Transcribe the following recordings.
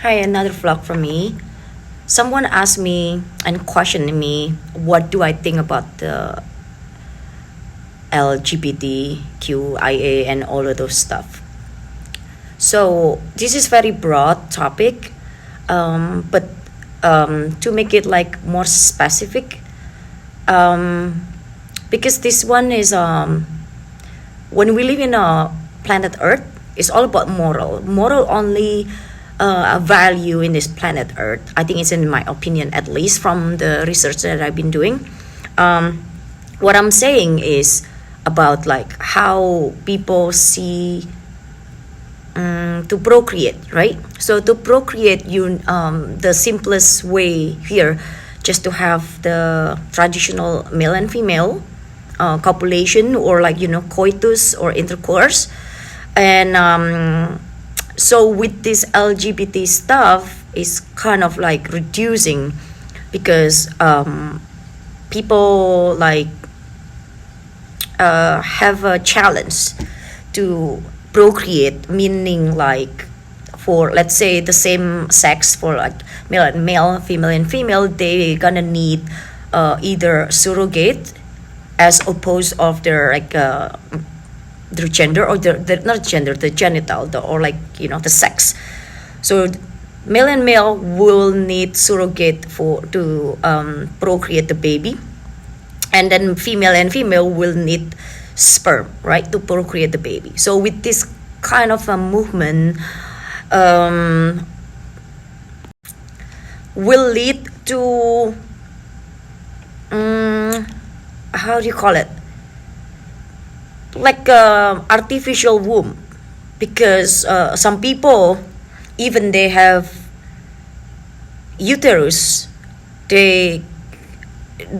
Hi, another vlog from me. Someone asked me and questioned me, what do I think about the LGBTQIA and all of those stuff. So this is very broad topic, but to make it like more specific, um, because this one is when we live in a planet Earth, it's all about moral only a value in this planet Earth. I think it's in my opinion, at least from the research that I've been doing. um, what I'm saying is about like how people see to procreate, right? So to procreate, you the simplest way here, just to have the traditional male and female copulation, or like coitus or intercourse. And so with this LGBT stuff is kind of like reducing, because people like have a challenge to procreate, meaning like for, let's say, the same sex, for like male and male, female and female, they gonna need either surrogate, as opposed of their gender, or their not gender, the genital, or like the sex. So male and male will need surrogate to procreate the baby, and then female and female will need sperm, right, to procreate the baby. So with this kind of a movement, will lead to how do you call it, like artificial womb, because some people, even they have uterus, they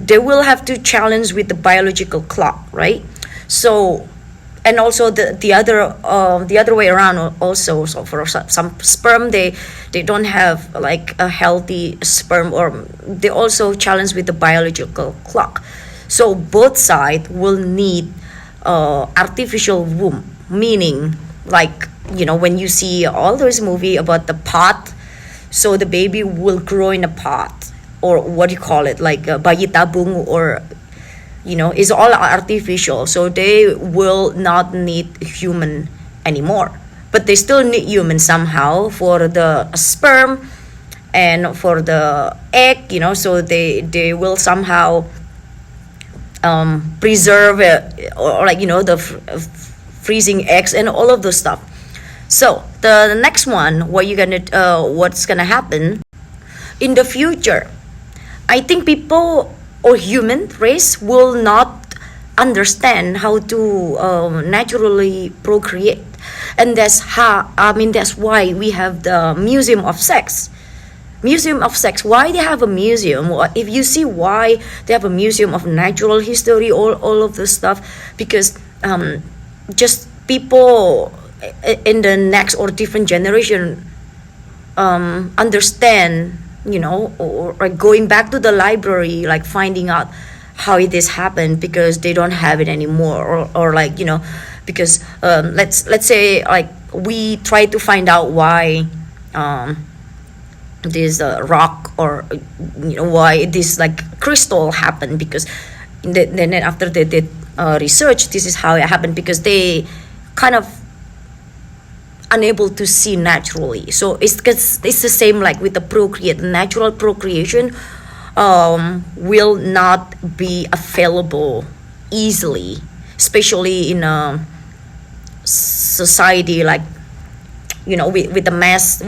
will have to challenge with the biological clock, right? So, and also the other way around also. So for some sperm, they don't have like a healthy sperm, or they also challenge with the biological clock. So both sides will need artificial womb, meaning like when you see all those movie about the pot, so the baby will grow in a pot, or what do you call it, like bayi tabung, or is all artificial. So they will not need human anymore, but they still need human somehow for the sperm and for the egg, so they will somehow preserve it, or like the freezing eggs and all of those stuff. So the next one, what's gonna happen in the future, I think people or human race will not understand how to naturally procreate. And that's why we have the museum of sex. Why they have a museum? If you see why they have a museum of natural history, all of this stuff, because just people in the next or different generation understand, or going back to the library, like finding out how this happened, because they don't have it anymore, or like because let's say like we try to find out why this rock, or why this like crystal happened, because then after they did research, this is how it happened, because they kind of unable to see naturally. So it's the same like with the natural procreation will not be available easily, especially in a society like with the mass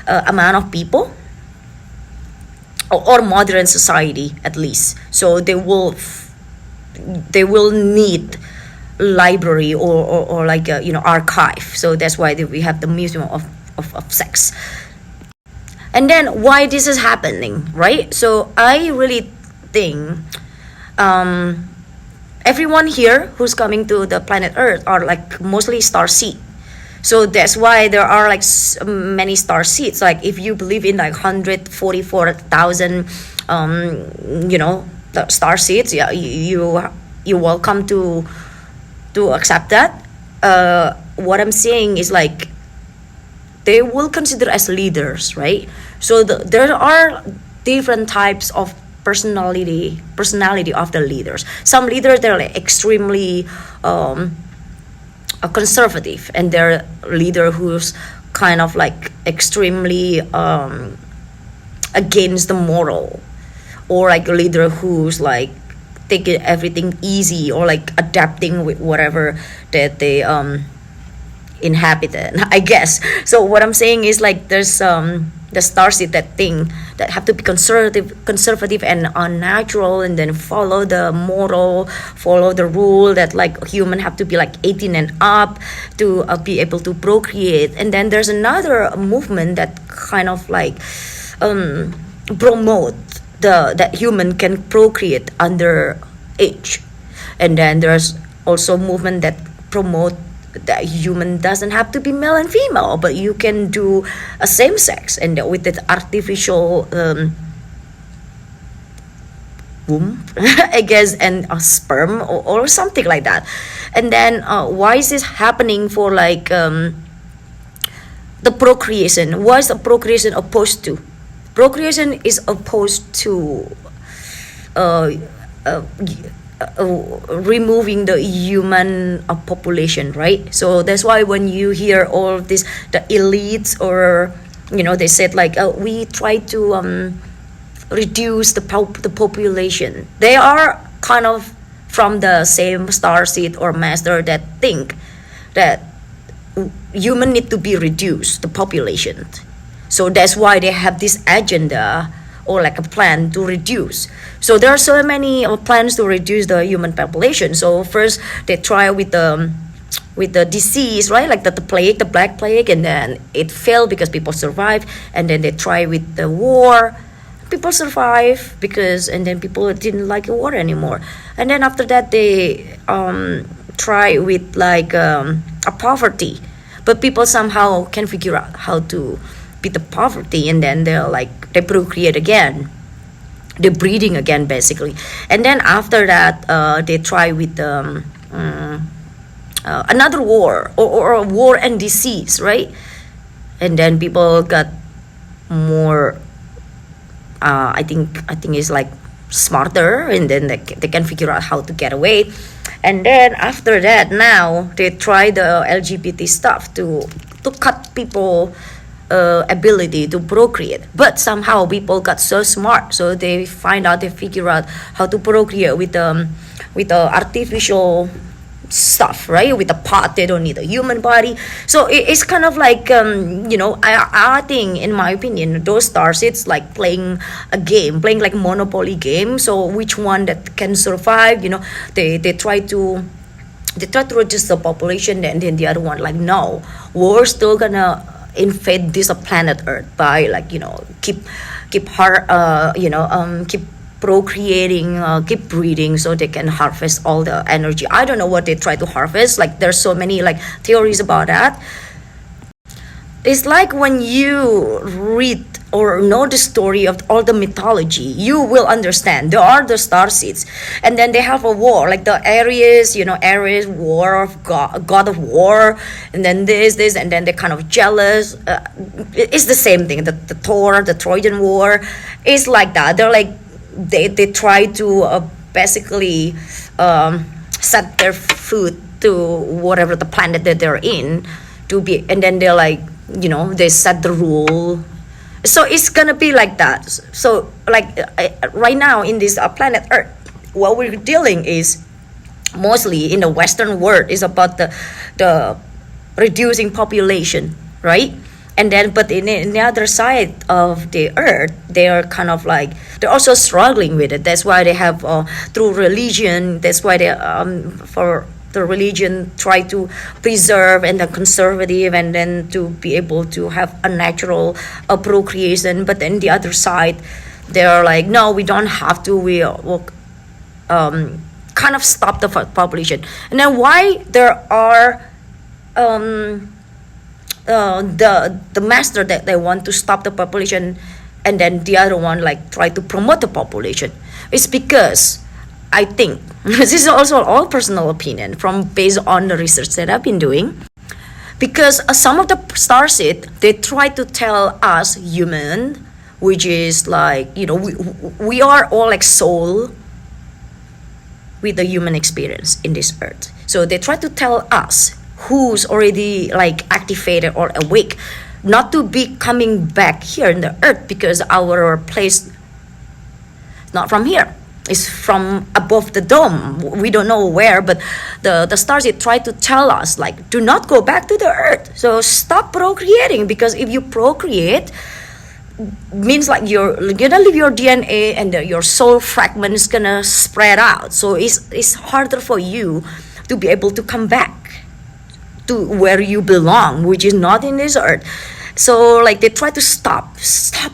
amount of people, or modern society at least. So they will need library, or like archive. So that's why we have the museum of sex. And then why this is happening, right? So I really think everyone here who's coming to the planet Earth are like mostly star seed. So that's why there are like many star seeds. Like if you believe in like 144,000 the star seeds, yeah, you welcome to accept that. What I'm saying is like they will consider as leaders, right? So there are different types of personality of the leaders. Some leaders, they're like extremely conservative, and they're leader who's kind of like extremely against the moral, or like a leader who's like taking everything easy, or like adapting with whatever that they inhabited, I guess. So what I'm saying is like there's the starseed, that thing that have to be conservative and unnatural, and then follow the moral, follow the rule that like human have to be like 18 and up to be able to procreate. And then there's another movement that kind of like promote that human can procreate under age. And then there's also movement that promote that human doesn't have to be male and female, but you can do a same sex, and with the artificial womb, I guess, and a sperm, or something like that. And then why is this happening for like the procreation? Why is the procreation opposed to? Procreation is opposed to removing the human population, right? So that's why when you hear all of this, the elites, or they said like we try to reduce the population. They are kind of from the same star seed or master that think that human need to be reduced, the population. So that's why they have this agenda, or like a plan to reduce. So there are so many plans to reduce the human population. So first they try with the disease, right? Like the plague, the Black Plague, and then it failed because people survived. And then they try with the war, people survive and then people didn't like the war anymore. And then after that they try with like a poverty, but people somehow can figure out how to beat the poverty, and then they procreate again, they're breeding again basically. And then after that they try with another war, or a war and disease, right? And then people got more I think it's like smarter, and then they can figure out how to get away. And then after that, now they try the LGBT stuff to cut people ability to procreate. But somehow people got so smart, so they figure out how to procreate with the artificial stuff, right? With the pot, they don't need a human body. So it's kind of like I think, in my opinion, those stars, it's like playing a game, playing like Monopoly game. So which one that can survive, they try to reduce the population, and then the other one like, no, we're still gonna invade this planet Earth by keep procreating, keep breeding, so they can harvest all the energy. I don't know what they try to harvest. Like there's so many like theories about that. It's like when you read or know the story of all the mythology, you will understand there are the star seeds, and then they have a war, like the Aries, Aries, war of god of war, and then this, and then they're kind of jealous. It's the same thing. The Thor, the Trojan War, is like that. They're like they try to basically set their foot to whatever the planet that they're in to be, and then they're like they set the rule. So it's gonna be like that. So like right now in this planet Earth, what we're dealing is mostly in the Western world is about the reducing population, right? And then but in the other side of the Earth, they are kind of like they're also struggling with it. That's why they have through religion. That's why they for the religion try to preserve and the conservative, and then to be able to have a natural procreation. But then the other side, they're like, no, we don't have to. We will kind of stop the population. And then why there are the master that they want to stop the population, and then the other one like try to promote the population. It's because I think this is also all personal opinion from based on the research that I've been doing. because some of the starseed, they try to tell us human, which is like, we are all like soul with the human experience in this earth. So they try to tell us who's already like activated or awake not to be coming back here in the earth, because our place not from here, it's from above the dome. We don't know where, but the stars, it try to tell us like, do not go back to the earth. So stop procreating, because if you procreate, means like you're gonna leave your DNA, and your soul fragment is gonna spread out. So it's harder for you to be able to come back to where you belong, which is not in this earth. So like they try to stop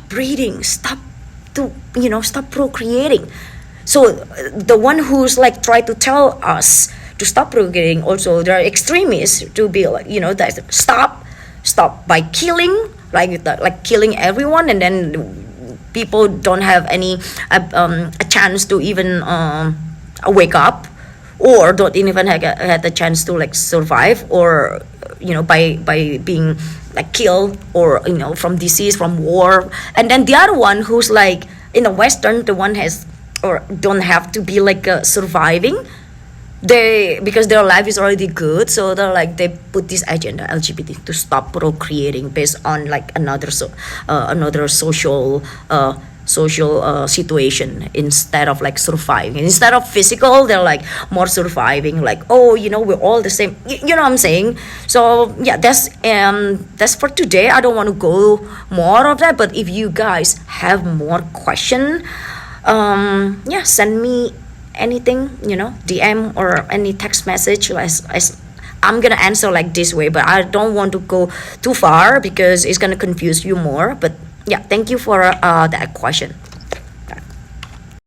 breeding, stop procreating. So the one who's like try to tell us to stop procreating, also there are extremists to be like, that stop by killing, like killing everyone, and then people don't have any a chance to even wake up, or don't even had the chance to like survive, or by being like killed, or from disease, from war. And then the other one who's like in the Western, the one has or don't have to be like surviving, because their life is already good, so they put this agenda LGBT to stop procreating based on like another social situation, instead of like surviving. Instead of physical, they're like more surviving, like, oh, we're all the same. You know what I'm saying? So yeah, that's for today. I don't want to go more of that, but if you guys have more question, send me anything, DM or any text message. I'm gonna answer like this way, but I don't want to go too far because it's gonna confuse you more. But yeah, thank you for that question.